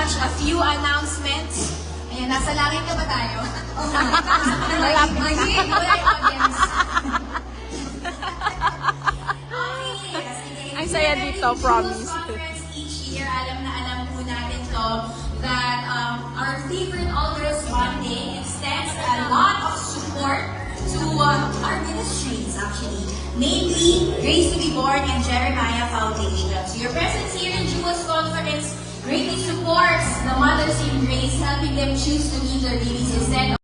much. A few announcements. Ayan, nasa langit na ba tayo? Oo nga. Malapit na. Magiging wala yung audience. Okay, sige. Ang saya dito, promise. Conference each year, alam po natin to, that our favorite All Girls Bonding extends a lot of support to our ministries, actually. Namely, Grace to be Born and Jeremiah Foundation. So your presence here in Jewel's Conference greatly supports the mothers in Grace, helping them choose to leave their babies instead